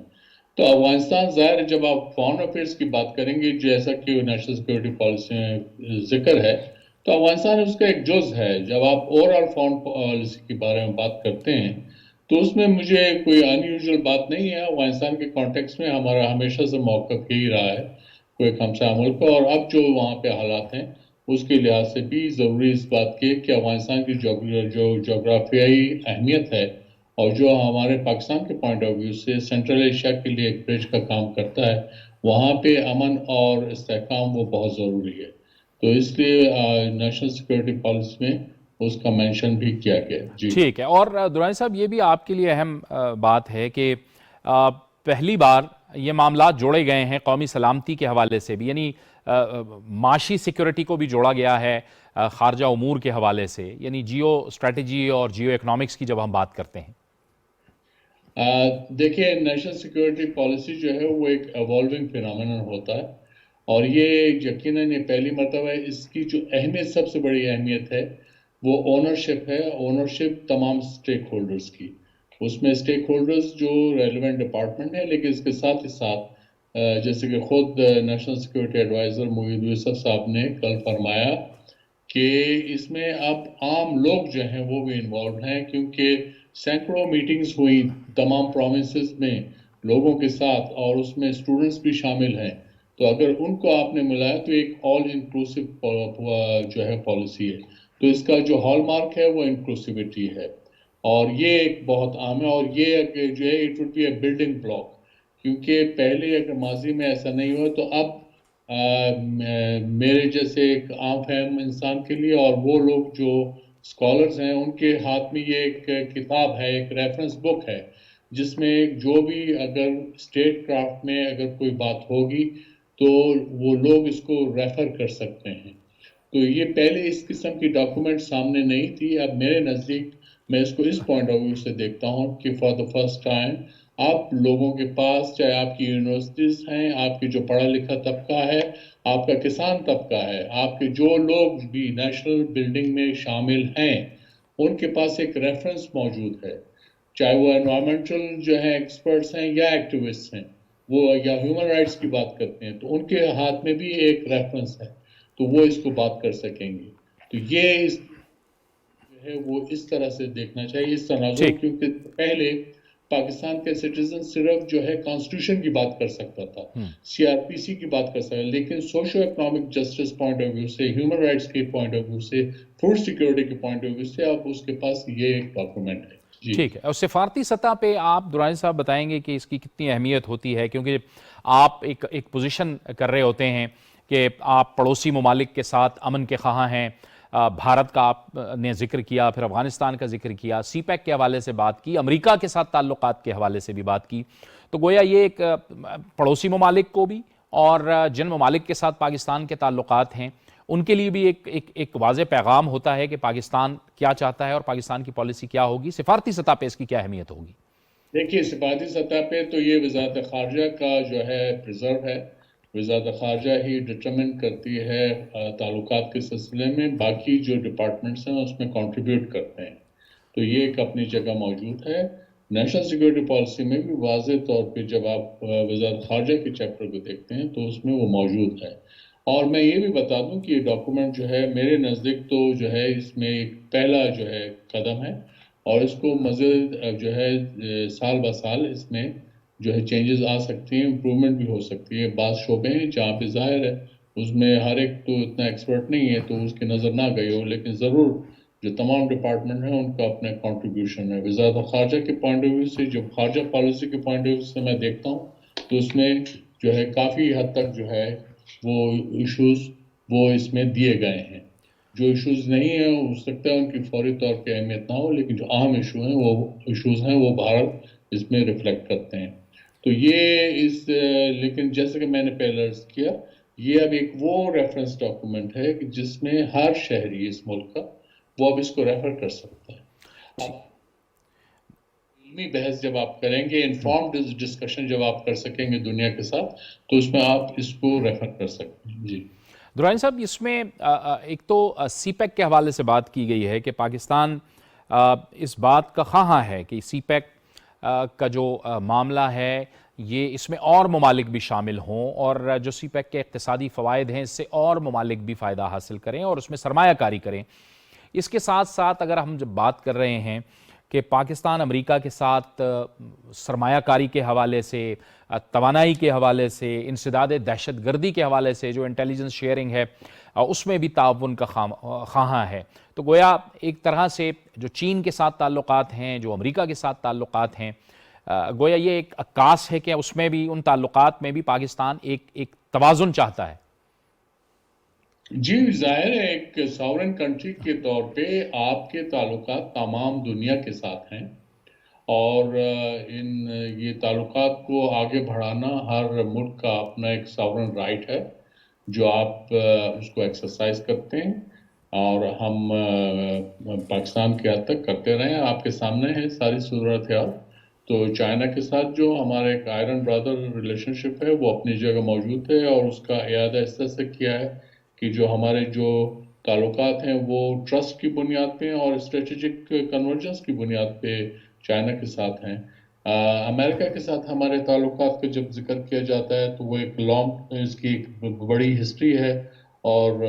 تو افغانستان ظاہر ہے جب آپ فارن افیئرس کی بات کریں گے، جیسا کہ نیشنل سیکورٹی پالیسی میں ذکر ہے، تو افغانستان اس کا ایک جز ہے. جب آپ اوور آل فارن پالیسی کے بارے میں بات کرتے ہیں تو اس میں مجھے کوئی ان یوزول بات نہیں ہے. افغانستان کے کانٹیکس میں ہمارا ہمیشہ سے موقف یہی رہا ہے کوئی ہمسایہ ملک کا، اور اب جو وہاں پہ حالات ہیں اس کے لحاظ سے بھی ضروری اس بات کی کہ افغانستان کی جو جغرافیائی اہمیت ہے اور جو ہمارے پاکستان کے پوائنٹ آف ویو سے سینٹرل ایشیا کے لیے ایک برج کا کام کرتا ہے، وہاں پہ امن اور استحکام وہ بہت ضروری ہے. تو اس لیے نیشنل سیکورٹی پالیسی میں اس کا مینشن بھی کیا گیا. جی ٹھیک ہے. اور درانی صاحب، یہ بھی آپ کے لیے اہم بات ہے کہ پہلی بار یہ معاملات جوڑے گئے ہیں قومی سلامتی کے حوالے سے بھی، یعنی معاشی سیکورٹی کو بھی جوڑا گیا ہے خارجہ امور کے حوالے سے، یعنی جیو اسٹریٹجی اور جیو اکنامکس کی جب ہم بات کرتے ہیں. دیکھیے، نیشنل سیکورٹی پالیسی جو ہے وہ ایک ایوالونگ فینامینن ہوتا ہے، اور یہ یقیناً یہ پہلی مرتبہ ہے. اس کی جو اہمیت، سب سے بڑی اہمیت ہے وہ اونرشپ ہے. اونرشپ تمام اسٹیک ہولڈرز کی. اس میں اسٹیک ہولڈرز جو ریلیونٹ ڈپارٹمنٹ ہے، لیکن اس کے ساتھ ہی ساتھ جیسے کہ خود نیشنل سیکورٹی ایڈوائزر معید یوسف صاحب نے کل فرمایا کہ اس میں اب عام لوگ جو ہیں وہ بھی انوالوڈ ہیں، کیونکہ سینکڑوں میٹنگز ہوئی تمام پروونسز میں لوگوں کے ساتھ، اور اس میں اسٹوڈنٹس بھی شامل ہیں. تو اگر ان کو آپ نے ملایا تو ایک آل انکلوسیو جو ہے پالیسی ہے. تو اس کا جو ہال مارک ہے وہ انکلوسیوٹی ہے، اور یہ ایک بہت عام ہے. اور یہ جو ہے it would be a building block, کیونکہ پہلے اگر ماضی میں ایسا نہیں ہوا تو اب میرے جیسے ایک عام فہم انسان کے لیے اور وہ لوگ جو اسکالرز ہیں ان کے ہاتھ میں یہ ایک کتاب ہے، ایک ریفرنس بک ہے، جس میں جو بھی اگر اسٹیٹ کرافٹ میں اگر کوئی بات ہوگی تو وہ لوگ اس کو ریفر کر سکتے ہیں. تو یہ پہلے اس قسم کی ڈاکومنٹ سامنے نہیں تھی. اب میرے نزدیک میں اس کو اس پوائنٹ آف ویو سے دیکھتا ہوں کہ فار دا فرسٹ ٹائم آپ لوگوں کے پاس، چاہے آپ کی یونیورسٹیز ہیں، آپ کی جو پڑھا لکھا طبقہ ہے، آپ کا کسان طبقہ ہے، آپ کے جو لوگ بھی نیشنل بلڈنگ میں شامل ہیں، ان کے پاس ایک ریفرنس موجود ہے. چاہے وہ انوائرمنٹل جو ہیں ایکسپرٹس ہیں یا ایکٹیوسٹ ہیں، وہ یا ہیومن رائٹس کی بات کرتے ہیں، تو ان کے ہاتھ میں بھی ایک ریفرنس ہے، تو وہ اس کو بات کر سکیں گے. تو یہ اس جو ہے وہ اس طرح سے دیکھنا چاہیے، اس تناظر، ٹھیک. کیونکہ پہلے پاکستان کے سٹیزن صرف جو ہے کانسٹیٹیوشن کی بات کر سکتا تھا، سی آر پی سی کی بات کر سکتا ہے، لیکن socio economic justice point of view سے، ہیومن رائٹس کے پوائنٹ آف ویو سے، فوڈ سیکیورٹی کے پوائنٹ آف ویو سے اب اس کے پاس یہ ایک ڈاکومنٹ ہے. جی ٹھیک ہے. اور سفارتی سطح پہ آپ درانی صاحب بتائیں گے کہ اس کی کتنی اہمیت ہوتی ہے، کیونکہ آپ ایک پوزیشن کر رہے ہوتے ہیں کہ آپ پڑوسی ممالک کے ساتھ امن کے خواہاں ہیں. بھارت کا آپ نے ذکر کیا، پھر افغانستان کا ذکر کیا، سی پیک کے حوالے سے بات کی، امریکہ کے ساتھ تعلقات کے حوالے سے بھی بات کی. تو گویا یہ ایک پڑوسی ممالک کو بھی اور جن ممالک کے ساتھ پاکستان کے تعلقات ہیں ان کے لیے بھی ایک واضح پیغام ہوتا ہے کہ پاکستان کیا چاہتا ہے اور پاکستان کی پالیسی کیا ہوگی. سفارتی سطح پہ اس کی کیا اہمیت ہوگی؟ دیکھیے، سفارتی سطح پہ تو یہ وزارت خارجہ کا جو ہے پریزرو ہے. وزارت خارجہ ہی ڈٹرمن کرتی ہے تعلقات کے سلسلے میں، باقی جو ڈپارٹمنٹس ہیں اس میں کنٹریبیوٹ کرتے ہیں. تو یہ ایک اپنی جگہ موجود ہے. نیشنل سیکورٹی پالیسی میں بھی واضح طور پہ جب آپ وزارت خارجہ کے چیپٹر کو دیکھتے ہیں تو اس میں وہ موجود ہے. اور میں یہ بھی بتا دوں کہ یہ ڈاکومنٹ جو ہے میرے نزدیک تو جو ہے اس میں ایک پہلا جو ہے قدم ہے، اور اس کو مزید جو ہے سال بہ سال اس میں جو ہے چینجز آ سکتی ہیں، امپرومنٹ بھی ہو سکتی ہے. بعض شعبے ہیں جہاں پہ ظاہر ہے اس میں ہر ایک تو اتنا ایکسپرٹ نہیں ہے تو اس کی نظر نہ گئی ہو، لیکن ضرور جو تمام ڈپارٹمنٹ ہیں ان کا اپنا کنٹریبیوشن ہے. وزارت خارجہ کے پوائنٹ آف ویو سے، جو خارجہ پالیسی کے پوائنٹ آف ویو سے میں دیکھتا ہوں تو اس میں جو ہے کافی حد تک جو ہے وہ ایشوز وہ اس میں دیے گئے ہیں. جو ایشوز نہیں ہیں ہو سکتا ہے ان کی فوری طور پہ اہمیت نہ ہو، لیکن جو اہم ایشوز ہیں وہ بھارت اس میں ریفلیکٹ کرتے ہیں. تو یہ لیکن جیسے کہ میں نے پہلے عرض کیا، یہ اب ایک وہ ریفرنس ڈاکومنٹ ہے کہ جس میں ہر شہری اس ملک کا وہ اب اس کو ریفر کر سکتا ہے. علمی بحث جب آپ کریں گے، انفارمڈ ڈسکشن جب آپ کر سکیں گے دنیا کے ساتھ، تو اس میں آپ اس کو ریفر کر سکتے ہیں. جی درانی صاحب، اس میں ایک تو سی پیک کے حوالے سے بات کی گئی ہے کہ پاکستان اس بات کا خواہاں ہے کہ سی پیک کا جو معاملہ ہے یہ اس میں اور ممالک بھی شامل ہوں، اور جو سی پیک کے اقتصادی فوائد ہیں اس سے اور ممالک بھی فائدہ حاصل کریں اور اس میں سرمایہ کاری کریں. اس کے ساتھ ساتھ اگر ہم جب بات کر رہے ہیں کہ پاکستان امریکہ کے ساتھ سرمایہ کاری کے حوالے سے، توانائی کے حوالے سے، انسداد دہشت گردی کے حوالے سے جو انٹیلیجنس شیئرنگ ہے اس میں بھی تعاون کا خواہاں ہے، تو گویا ایک طرح سے جو چین کے ساتھ تعلقات ہیں، جو امریکہ کے ساتھ تعلقات ہیں، گویا یہ ایک عکاس ہے کہ اس میں بھی، ان تعلقات میں بھی پاکستان ایک توازن چاہتا ہے. جی، ظاہر ہے ایک ساورن کنٹری کے طور پہ آپ کے تعلقات تمام دنیا کے ساتھ ہیں، اور یہ تعلقات کو آگے بڑھانا ہر ملک کا اپنا ایک ساورن رائٹ ہے جو آپ اس کو ایکسرسائز کرتے ہیں، اور ہم پاکستان کے حد تک کرتے رہے ہیں. آپ کے سامنے ہے ساری صورتحال. تو چائنا کے ساتھ جو ہمارا ایک آئرن برادر ریلیشن شپ ہے وہ اپنی جگہ موجود ہے، اور اس کا اعادہ اس طرح سے کیا ہے کہ جو ہمارے جو تعلقات ہیں وہ ٹرسٹ کی بنیاد پہ اور اسٹریٹجک کنورجنس کی بنیاد پہ چائنا کے ساتھ ہیں۔ امریکہ کے ساتھ ہمارے تعلقات کا جب ذکر کیا جاتا ہے تو وہ ایک لانگ، اس کی ایک بڑی ہسٹری ہے، اور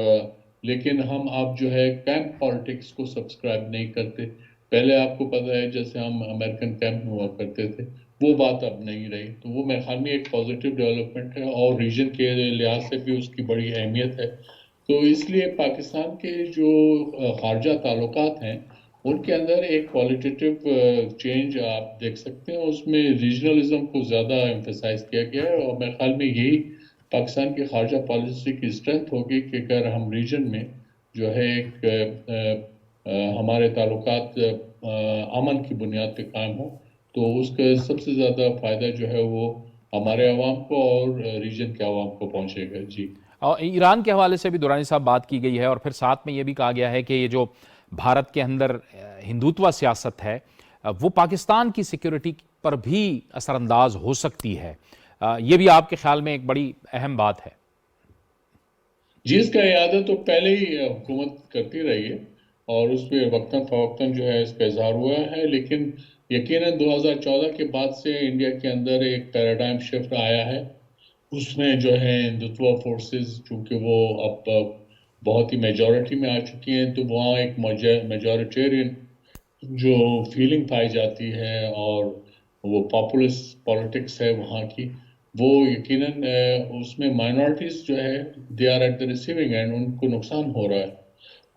لیکن ہم اب جو ہے کیمپ پالیٹکس کو سبسکرائب نہیں کرتے۔ پہلے آپ کو پتہ ہے جیسے ہم امریکن کیمپ میں ہوا کرتے تھے، وہ بات اب نہیں رہی، تو وہ میرے خیال میں ایک پازیٹیو ڈیولپمنٹ ہے، اور ریجن کے لحاظ سے بھی اس کی بڑی اہمیت ہے۔ تو اس لیے پاکستان کے جو خارجہ تعلقات ہیں ان کے اندر ایک کوالٹیٹیو چینج آپ دیکھ سکتے ہیں، اس میں ریجنلزم کو زیادہ ایمفیسائز کیا گیا ہے، اور میرے خیال میں یہی پاکستان کی خارجہ پالیسی کی اسٹرینتھ ہوگی کہ اگر ہم ریجن میں جو ہے ایک ہمارے تعلقات امن کی بنیاد پہ قائم ہوں تو اس کا سب سے زیادہ فائدہ جو ہے وہ ہمارے عوام کو اور ریجن کے عوام کو پہنچے گا۔ جی، اور ایران کے حوالے سے بھی دورانی صاحب بات کی گئی ہے، اور پھر ساتھ میں یہ بھی کہا گیا ہے کہ یہ جو بھارت کے اندر ہندوتوا سیاست ہے وہ پاکستان کی سیکیورٹی پر بھی اثر انداز ہو سکتی ہے، یہ بھی آپ کے خیال میں ایک بڑی اہم بات ہے؟ جی، اس کا اعادہ تو پہلے ہی حکومت کرتی رہی ہے، اور اس پہ وقتاً فوقتاً جو ہے اس کا اظہار ہوا ہے، لیکن یقیناً 2014 کے بعد سے انڈیا کے اندر ایک پیراڈائم شفٹ آیا ہے۔ اس میں جو ہے ہندوتوا فورسز چونکہ وہ اب بہت ہی میجورٹی میں آ چکی ہیں، تو وہاں ایک میجورٹیرین جو فیلنگ پائی جاتی ہے اور وہ پاپولسٹ پالیٹکس ہے وہاں کی، وہ یقیناً اس میں مائنورٹیز جو ہے they are at the receiving end, ان کو نقصان ہو رہا ہے،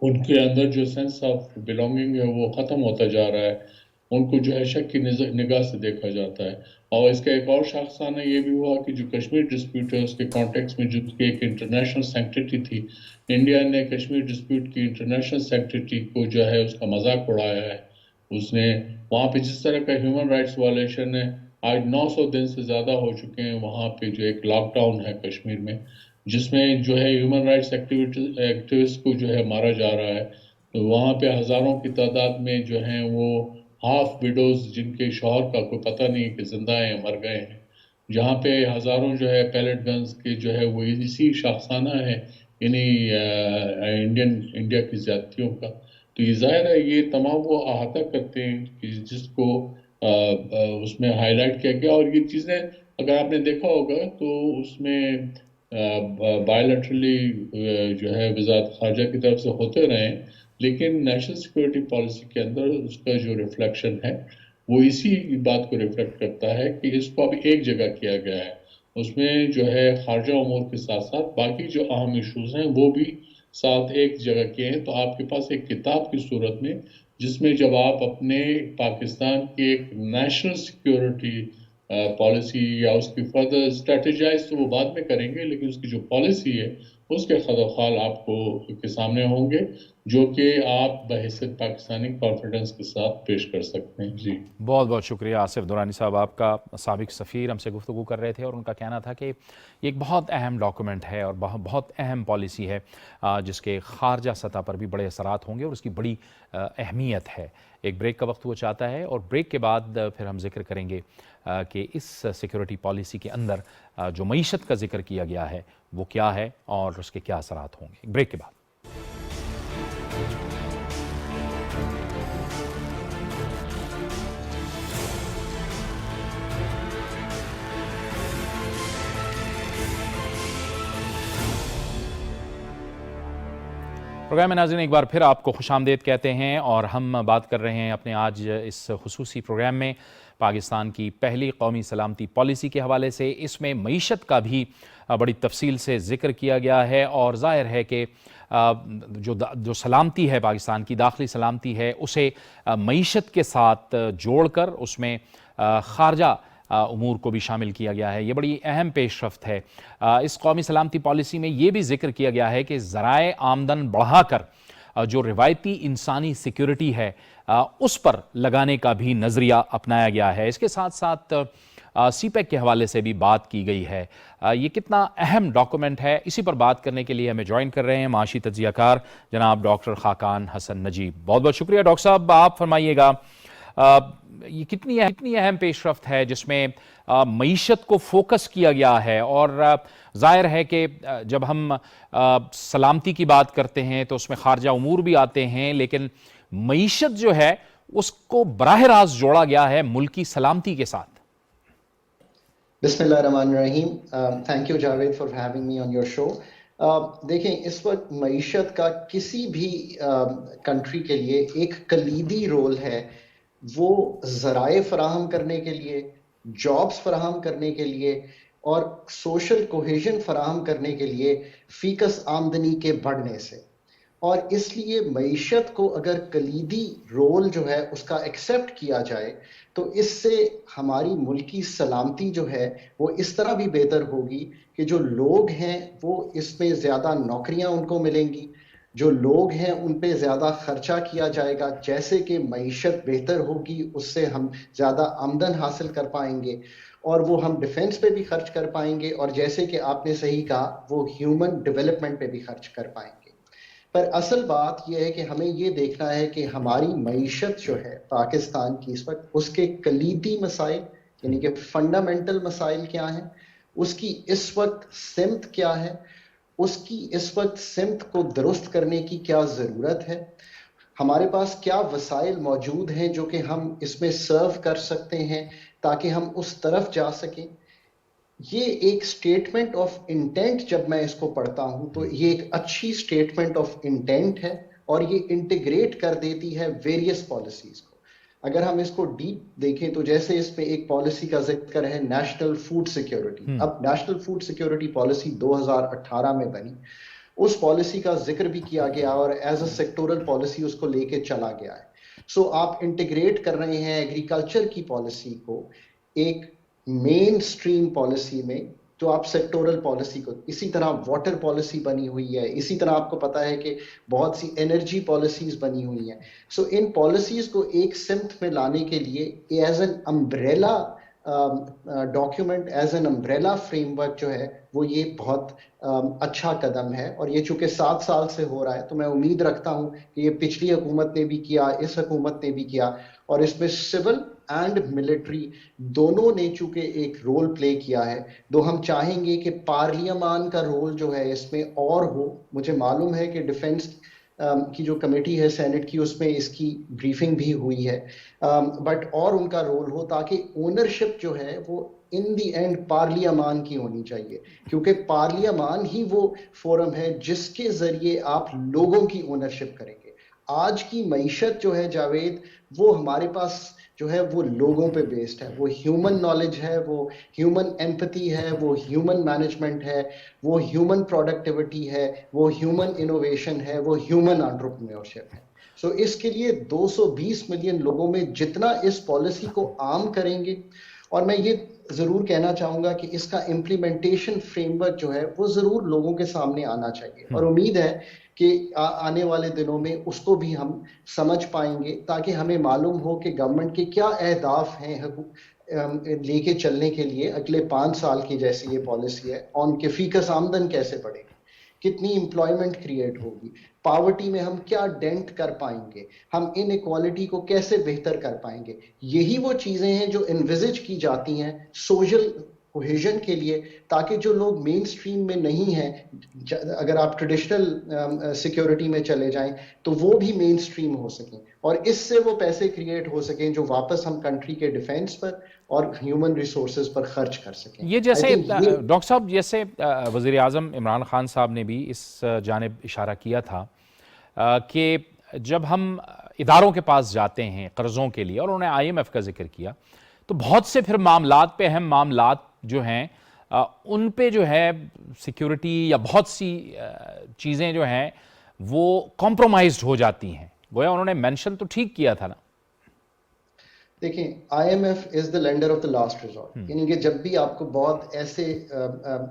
ان کے اندر جو سینس آف بلونگنگ ہے وہ ختم ہوتا جا رہا ہے، ان کو جو ہے شک کی نگاہ سے دیکھا جاتا ہے۔ اور اس کا ایک اور شاخسانہ یہ بھی ہوا کہ جو کشمیر ڈسپیوٹ ہے اس کے کانٹیکس میں جو ایک انٹرنیشنل سینکٹریٹی تھی، انڈیا نے کشمیر ڈسپیوٹ کی انٹرنیشنل سیکرٹری کو جو ہے اس کا مذاق اڑایا ہے۔ اس نے وہاں پہ جس طرح کا ہیومن رائٹس وائلیشن ہے، آج 900 دن سے زیادہ ہو چکے ہیں وہاں پہ جو ایک لاک ڈاؤن ہے کشمیر میں، جس میں جو ہے ہیومن رائٹس ایکٹیوسٹ کو جو ہے مارا جا رہا ہے، تو وہاں پہ ہزاروں کی تعداد میں جو ہیں وہ ہاف ویڈوز جن کے شوہر کا کوئی پتہ نہیں کہ زندہ ہیں یا مر گئے ہیں، جہاں پہ ہزاروں جو ہے پیلٹ گنز کے جو ہے وہ اسی شاخسانہ ہے انڈیا کی زیادتیوں کا۔ تو یہ ظاہر ہے یہ تمام وہ احاطہ کرتے ہیں کہ جس کو اس میں ہائی لائٹ کیا گیا، اور یہ چیزیں اگر آپ نے دیکھا ہوگا تو اس میں بائیلیٹرلی جو ہے وزارت خارجہ کی طرف سے ہوتے رہے، لیکن نیشنل سیکورٹی پالیسی کے اندر اس کا جو ریفلیکشن ہے وہ اسی بات کو ریفلیکٹ کرتا ہے کہ اس کو اب ایک جگہ کیا گیا ہے، اس میں جو ہے خارجہ امور کے ساتھ ساتھ باقی جو اہم ایشوز ہیں وہ بھی ساتھ ایک جگہ کیے ہیں۔ تو آپ کے پاس ایک کتاب کی صورت میں جس میں جب آپ اپنے پاکستان کی ایک نیشنل سیکیورٹی پالیسی یا اس کی فردر اسٹریٹجائز تو وہ بعد میں کریں گے، لیکن اس کی جو پالیسی ہے اس کے خد و خال آپ کو کے سامنے ہوں گے، جو کہ آپ بحیثیت پاکستانی کانفیڈنس کے ساتھ پیش کر سکتے ہیں۔ جی، بہت بہت شکریہ آصف درانی صاحب، آپ کا سابق سفیر ہم سے گفتگو کر رہے تھے، اور ان کا کہنا تھا کہ یہ ایک بہت اہم ڈاکومنٹ ہے اور بہت اہم پالیسی ہے جس کے خارجہ سطح پر بھی بڑے اثرات ہوں گے، اور اس کی بڑی اہمیت ہے۔ ایک بریک کا وقت وہ چاہتا ہے، اور بریک کے بعد پھر ہم ذکر کریں گے کہ اس سیکیورٹی پالیسی کے اندر جو معیشت کا ذکر کیا گیا ہے وہ کیا ہے اور اس کے کیا اثرات ہوں گے۔ بریک کے بعد پروگرام میں ناظرین ایک بار پھر آپ کو خوش آمدید کہتے ہیں، اور ہم بات کر رہے ہیں اپنے آج اس خصوصی پروگرام میں پاکستان کی پہلی قومی سلامتی پالیسی کے حوالے سے۔ اس میں معیشت کا بھی بڑی تفصیل سے ذکر کیا گیا ہے، اور ظاہر ہے کہ جو سلامتی ہے پاکستان کی داخلی سلامتی ہے اسے معیشت کے ساتھ جوڑ کر اس میں خارجہ امور کو بھی شامل کیا گیا ہے۔ یہ بڑی اہم پیش رفت ہے۔ اس قومی سلامتی پالیسی میں یہ بھی ذکر کیا گیا ہے کہ ذرائع آمدن بڑھا کر جو روایتی انسانی سیکیورٹی ہے اس پر لگانے کا بھی نظریہ اپنایا گیا ہے۔ اس کے ساتھ ساتھ سی پیک کے حوالے سے بھی بات کی گئی ہے۔ یہ کتنا اہم ڈاکومنٹ ہے، اسی پر بات کرنے کے لیے ہمیں جوائن کر رہے ہیں معاشی تجزیہ کار جناب ڈاکٹر خاقان حسن نجیب۔ بہت بہت شکریہ ڈاکٹر صاحب، آپ فرمائیے گا یہ کتنی اہم پیش رفت ہے جس میں معیشت کو فوکس کیا گیا ہے، اور ظاہر ہے کہ جب ہم سلامتی کی بات کرتے ہیں تو اس میں خارجہ امور بھی آتے ہیں، لیکن معیشت جو ہے اس کو براہ راست جوڑا گیا ہے ملکی سلامتی کے ساتھ۔ بسم اللہ الرحمن الرحیم. Thank you Javed for having me on your show. دیکھیں اس وقت معیشت کا کسی بھی کنٹری کے لیے ایک کلیدی رول ہے، وہ ذرائع فراہم کرنے کے لیے، جابس فراہم کرنے کے لیے اور سوشل کوہیژن فراہم کرنے کے لیے فیکس آمدنی کے بڑھنے سے. اور اس لیے معیشت کو اگر کلیدی رول جو ہے اس کا ایکسیپٹ کیا جائے تو اس سے ہماری ملکی سلامتی جو ہے وہ اس طرح بھی بہتر ہوگی کہ جو لوگ ہیں وہ اس میں زیادہ نوکریاں ان کو ملیں گی، جو لوگ ہیں ان پہ زیادہ خرچہ کیا جائے گا، جیسے کہ معیشت بہتر ہوگی اس سے ہم زیادہ آمدن حاصل کر پائیں گے اور وہ ہم ڈیفنس پہ بھی خرچ کر پائیں گے، اور جیسے کہ آپ نے صحیح کہا وہ ہیومن ڈیولپمنٹ پہ بھی خرچ کر پائیں گے. پر اصل بات یہ ہے کہ ہمیں یہ دیکھنا ہے کہ ہماری معیشت جو ہے پاکستان کی اس وقت، اس کے کلیدی مسائل یعنی کہ فنڈامنٹل مسائل کیا ہیں، اس کی اس وقت سمت کیا ہے، اس کی اس وقت سمت کو درست کرنے کی کیا ضرورت ہے، ہمارے پاس کیا وسائل موجود ہیں جو کہ ہم اس میں سرو کر سکتے ہیں تاکہ ہم اس طرف جا سکیں. یہ ایک اسٹیٹمنٹ آف انٹینٹ جب میں اس کو پڑھتا ہوں تو یہ ایک اچھی اسٹیٹمنٹ آف انٹینٹ ہے اور یہ انٹیگریٹ کر دیتی ہے ویریس پالیسیز کو. اگر ہم اس کو ڈیپ دیکھیں تو جیسے اس میں ایک پالیسی کا ذکر ہے نیشنل فوڈ سیکیورٹی. اب نیشنل فوڈ سیکیورٹی پالیسی 2018 میں بنی، اس پالیسی کا ذکر بھی کیا گیا اور ایز اے سیکٹورل پالیسی اس کو لے کے چلا گیا ہے. سو آپ انٹیگریٹ کر رہے ہیں ایگریکلچر کی پالیسی کو ایک مین سٹریم پالیسی میں، تو آپ سیکٹورل پالیسی کو، اسی طرح واٹر پالیسی بنی ہوئی ہے، اسی طرح آپ کو پتا ہے کہ بہت سی انرجی پالیسیز بنی ہوئی ہیں. سو ان پالیسیز کو ایک سمت میں لانے کے لیے as an umbrella document, as an umbrella frame work جو ہے وہ یہ بہت اچھا قدم ہے. اور یہ چونکہ 7 سال سے ہو رہا ہے تو میں امید رکھتا ہوں کہ یہ پچھلی حکومت نے بھی کیا، اس حکومت نے بھی کیا، اور اس میں سول اینڈ ملٹری دونوں نے چونکہ ایک رول پلے کیا ہے. ہم چاہیں گے کہ پارلیمان کا رول جو ہے اس میں اور ہو. مجھے معلوم ہے کہ ڈیفنس کی جو کمیٹی ہے سینٹ کی، اس میں اس کی بریفنگ بھی ہوئی ہے، بٹ اور ان کا رول ہو تاکہ اونرشپ جو ہے وہ ان دی اینڈ پارلیمان کی ہونی چاہیے، کیونکہ پارلیمان ہی وہ فورم ہے جس کے ذریعے آپ لوگوں کی اونرشپ کریں گے. آج کی معیشت جو ہے جاوید، وہ ہمارے پاس جو ہے وہ لوگوں پہ بیسڈ ہے، وہ ہیومن نالج ہے، وہ ہیومن ایمپتھی ہے، وہ ہیومن مینجمنٹ ہے، وہ ہیومن پروڈکٹیوٹی ہے، وہ ہیومن انوویشن ہے، وہ ہیومن انٹرپرینیورشپ ہے. سو اس کے لیے 220 ملین لوگوں میں جتنا اس پالیسی کو عام کریں گے، اور میں یہ ضرور کہنا چاہوں گا کہ اس کا امپلیمنٹیشن فریم ورک جو ہے وہ ضرور لوگوں کے سامنے آنا چاہیے، اور امید ہے کہ آنے والے دنوں میں اس کو بھی ہم سمجھ پائیں گے تاکہ ہمیں معلوم ہو کہ گورنمنٹ کے کیا اہداف ہیں لے کے چلنے کے لیے اگلے 5 سال کی. جیسی یہ پالیسی ہے ان کے فیکس آمدن کیسے بڑھے گی، کتنی امپلائمنٹ کریٹ ہوگی، پاورٹی میں ہم کیا ڈینٹ کر پائیں گے، ہم ان ایکوالٹی کو کیسے بہتر کر پائیں گے. یہی وہ چیزیں ہیں جو انویزج کی جاتی ہیں سوشل کوہیژن کے لیے، تاکہ جو لوگ مین سٹریم میں نہیں ہیں، اگر آپ ٹریڈیشنل سیکیورٹی میں چلے جائیں تو وہ بھی مین سٹریم ہو سکیں، اور اس سے وہ پیسے کریٹ ہو سکیں جو واپس ہم کنٹری کے ڈیفنس پر اور ہیومن ریسورسز پر خرچ کر سکیں. یہ جیسے ڈاکٹر صاحب، جیسے وزیر اعظم عمران خان صاحب نے بھی اس جانب اشارہ کیا تھا کہ جب ہم اداروں کے پاس جاتے ہیں قرضوں کے لیے، اور انہوں نے IMF کا ذکر کیا، تو بہت سے پھر معاملات پہ، اہم معاملات جو ہیں ان پہ جو ہے سیکیورٹی یا بہت سی چیزیں جو ہیں وہ کمپرومائزڈ ہو جاتی ہیں. گویا انہوں نے مینشن تو ٹھیک کیا تھا نا. دیکھیں IMF is the lander of the last resort, یعنی کہ جب بھی آپ کو بہت ایسے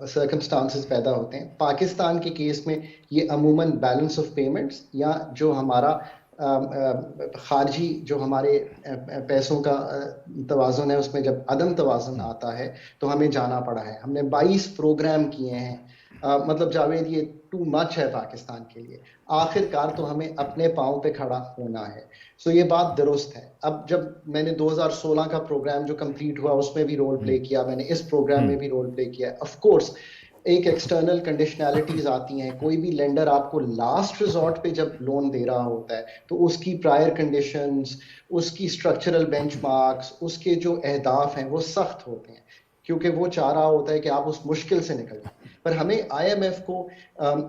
سرکمسٹانسز پیدا ہوتے ہیں، پاکستان کے کیس میں یہ عموماً بیلنس آف پیمنٹس یا جو ہمارا خارجی جو ہمارے پیسوں کا توازن ہے، اس میں جب عدم توازن آتا ہے تو ہمیں جانا پڑا ہے. ہم نے 22 پروگرام کیے ہیں مطلب جاوید یہ ٹو مچ ہے پاکستان کے لیے. آخر کار تو ہمیں اپنے پاؤں پہ کھڑا ہونا ہے. سو یہ بات درست ہے. اب جب میں نے 2016 کا پروگرام جو کمپلیٹ ہوا اس میں بھی رول پلے کیا, میں نے اس پروگرام میں بھی رول پلے کیا. آف کورس ایک ایکسٹرنل کنڈیشنالٹیز آتی ہیں. کوئی بھی لینڈر آپ کو لاسٹ ریزورٹ پہ جب لون دے رہا ہوتا ہے تو اس کی پرائر کنڈیشنز, اس کی اسٹرکچرل بینچ مارکس, اس کے جو اہداف ہیں وہ سخت ہوتے ہیں, کیونکہ وہ چاہ رہا ہوتا ہے کہ آپ اس مشکل سے نکل جائیں. پر ہمیں آئی ایم ایف کو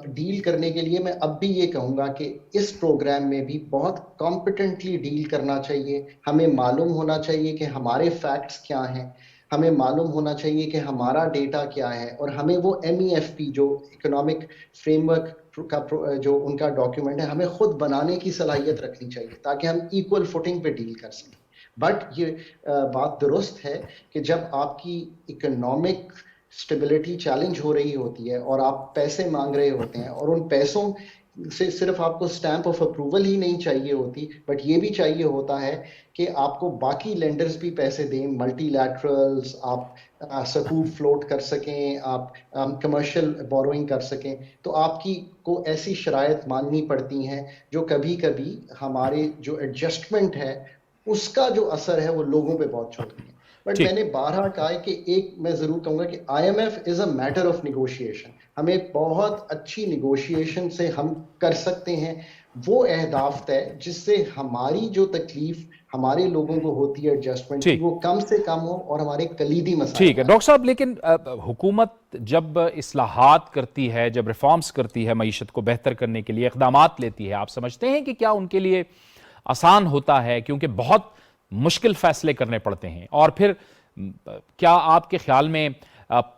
ڈیل کرنے کے لیے میں اب بھی یہ کہوں گا کہ اس پروگرام میں بھی بہت کمپیٹنٹلی ڈیل کرنا چاہیے. ہمیں معلوم ہونا چاہیے کہ ہمارے فیکٹس کیا ہیں, ہمیں معلوم ہونا چاہیے کہ ہمارا ڈیٹا کیا ہے, اور ہمیں وہ MEFP جو اکنامک فریم ورک کا جو ان کا ڈاکیومنٹ ہے ہمیں خود بنانے کی صلاحیت رکھنی چاہیے تاکہ ہم ایکول فوٹنگ پہ ڈیل کر سکیں. بٹ یہ بات درست ہے کہ جب آپ کی اکنامک اسٹیبلٹی چیلنج ہو رہی ہوتی ہے اور آپ پیسے مانگ رہے ہوتے ہیں, اور ان پیسوں سے صرف آپ کو اسٹیمپ آف اپروول ہی نہیں چاہیے ہوتی, بٹ یہ بھی چاہیے ہوتا ہے کہ آپ کو باقی لینڈرز بھی پیسے دیں, ملٹی لیٹرلز, آپ سکوک فلوٹ کر سکیں, آپ کمرشل بوروئنگ کر سکیں, تو آپ کی کو ایسی شرائط ماننی پڑتی ہیں جو کبھی کبھی ہمارے جو ایڈجسٹمنٹ ہے اس کا جو اثر ہے وہ لوگوں پہ بہت چھوڑتی ہیں. بٹ میں نے بارہا کہا ہے کہ ایک میں ضرور کہوں گا کہ I M F is a matter of negotiation. ہمیں بہت اچھی نیگوشیشن سے ہم کر سکتے ہیں وہ اہداف طے جس سے ہماری جو تکلیف ہمارے لوگوں کو ہوتی ہے ایڈجسٹمنٹ کی وہ کم سے کم ہو اور ہمارے کلیدی مسائل. ٹھیک ہے ڈاکٹر صاحب, لیکن حکومت جب اصلاحات کرتی ہے, جب ریفارمز کرتی ہے, معیشت کو بہتر کرنے کے لیے اقدامات لیتی ہے, آپ سمجھتے ہیں کہ کیا ان کے لیے آسان ہوتا ہے؟ کیونکہ بہت مشکل فیصلے کرنے پڑتے ہیں. اور پھر کیا آپ کے خیال میں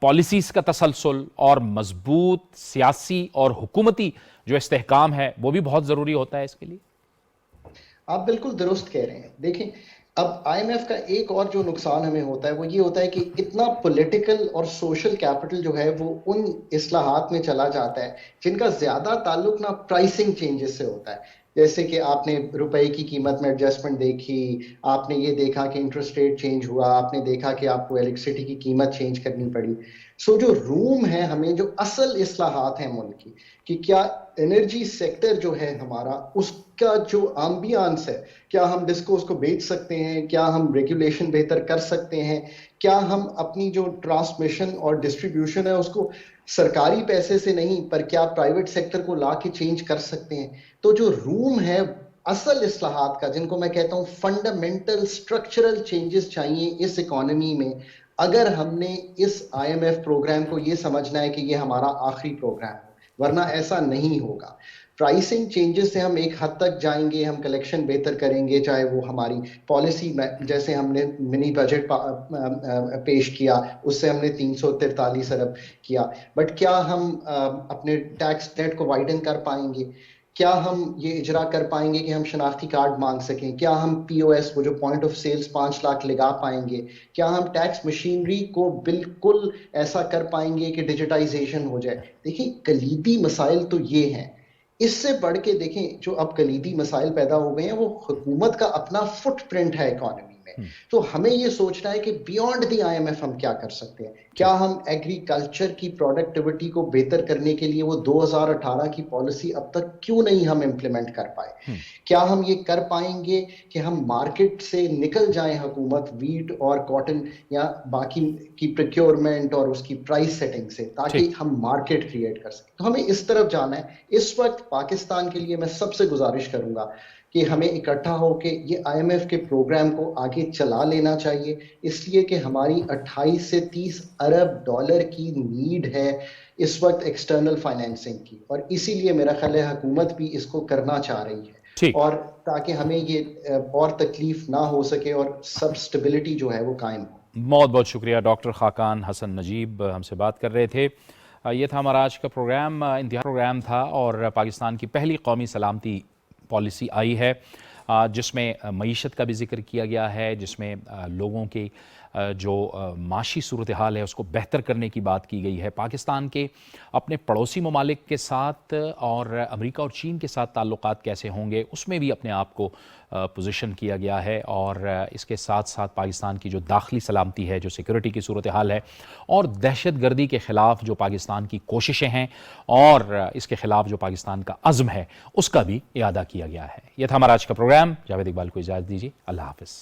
پالیسیز کا تسلسل اور مضبوط سیاسی اور حکومتی جو استحکام ہے وہ بھی بہت ضروری ہوتا ہے اس کے لیے؟ آپ بالکل درست کہہ رہے ہیں. دیکھیں اب آئی ایم ایف کا ایک اور جو نقصان ہمیں ہوتا ہے وہ یہ ہوتا ہے کہ اتنا پولیٹیکل اور سوشل کیپٹل جو ہے وہ ان اصلاحات میں چلا جاتا ہے جن کا زیادہ تعلق نہ پرائسنگ چینجز سے ہوتا ہے. جیسے کہ آپ نے روپے کی قیمت میں ایڈجسٹمنٹ دیکھی, آپ نے یہ دیکھا کہ انٹرسٹ ریٹ چینج ہوا, آپ نے دیکھا کہ آپ کو الیکٹریسٹی کی قیمت چینج کرنی پڑی. سو جو روم ہے ہمیں جو اصل اصلاحات ہیں ملک کی کہ کیا انرجی سیکٹر جو ہے ہمارا اس کا جو ایمبیانس ہے, کیا ہم ڈسکوز کو بیچ سکتے ہیں, کیا ہم ریگولیشن بہتر کر سکتے ہیں, کیا ہم اپنی جو ٹرانسمیشن اور ڈسٹریبیوشن ہے اس کو سرکاری پیسے سے نہیں پر کیا پرائیویٹ سیکٹر کو لا کے چینج کر سکتے ہیں. تو جو روم ہے اصل اصلاحات کا, جن کو میں کہتا ہوں فنڈامنٹل اسٹرکچرل چینجز چاہیے اس اکانومی میں, اگر ہم نے اس آئی ایم ایف پروگرام کو یہ سمجھنا ہے کہ یہ ہمارا آخری پروگرام ہے, ورنہ ایسا نہیں ہوگا. پرائسنگ چینجز سے ہم ایک حد تک جائیں گے, ہم کلیکشن بہتر کریں گے, چاہے وہ ہماری پالیسی میں جیسے ہم نے منی بجٹ پیش کیا اس سے ہم نے 343 ارب کیا, بٹ کیا ہم اپنے ٹیکس نیٹ کو وائڈن کر پائیں گے؟ کیا ہم یہ اجرا کر پائیں گے کہ ہم شناختی کارڈ مانگ سکیں؟ کیا ہم POS وہ جو پوائنٹ آف سیلز 5 لاکھ لگا پائیں گے؟ کیا ہم ٹیکس مشینری کو بالکل ایسا کر پائیں گے کہ ڈیجیٹائزیشن ہو جائے؟ دیکھیں کلیدی مسائل تو یہ ہیں. اس سے بڑھ کے دیکھیں جو اب کلیدی مسائل پیدا ہو گئے ہیں وہ حکومت کا اپنا فٹ پرنٹ ہے اکانومی میں. تو ہمیں یہ سوچنا ہے کہ beyond the I M F ہم کیا کر سکتے ہیں. کیا ہم ایگریکلچر کی پروڈکٹیوٹی کو بہتر کرنے کے لیے وہ 2018 کی پالیسی اب تک کیوں نہیں ہم امپلیمنٹ کر پائے؟ کیا ہم یہ کر پائیں گے کہ ہم مارکیٹ سے نکل جائیں حکومت ویٹ اور کاٹن یا باقی کی پروکیورمنٹ اور اس کی پرائس سیٹنگ سے, تاکہ ہم مارکیٹ کریٹ کر سکیں. تو ہمیں اس طرف جانا ہے. اس وقت پاکستان کے لیے میں سب سے گزارش کروں گا کہ ہمیں اکٹھا ہو کے یہ آئی ایم ایف کے پروگرام کو آگے چلا لینا چاہیے, اس لیے کہ ہماری 28 سے 30 ارب ڈالر کی نیڈ ہے اس وقت ایکسٹرنل فائنینسنگ کی, اور اسی لیے میرا خیال ہے حکومت بھی اس کو کرنا چاہ رہی ہے, اور تاکہ ہمیں یہ اور تکلیف نہ ہو سکے اور سب اسٹیبلٹی جو ہے وہ قائم ہو. بہت بہت شکریہ ڈاکٹر خاقان حسن نجیب ہم سے بات کر رہے تھے. یہ تھا ہمارا آج کا پروگرام, انتہائی پروگرام تھا, اور پاکستان کی پہلی قومی سلامتی پالیسی آئی ہے جس میں معیشت کا بھی ذکر کیا گیا ہے, جس میں لوگوں کی جو معاشی صورتحال ہے اس کو بہتر کرنے کی بات کی گئی ہے. پاکستان کے اپنے پڑوسی ممالک کے ساتھ اور امریکہ اور چین کے ساتھ تعلقات کیسے ہوں گے اس میں بھی اپنے آپ کو پوزیشن کیا گیا ہے, اور اس کے ساتھ ساتھ پاکستان کی جو داخلی سلامتی ہے, جو سیکورٹی کی صورتحال ہے, اور دہشت گردی کے خلاف جو پاکستان کی کوششیں ہیں اور اس کے خلاف جو پاکستان کا عزم ہے اس کا بھی اعادہ کیا گیا ہے. یہ تھا ہمارا آج کا پروگرام. جاوید اقبال کو اجازت دیجیے. اللہ حافظ.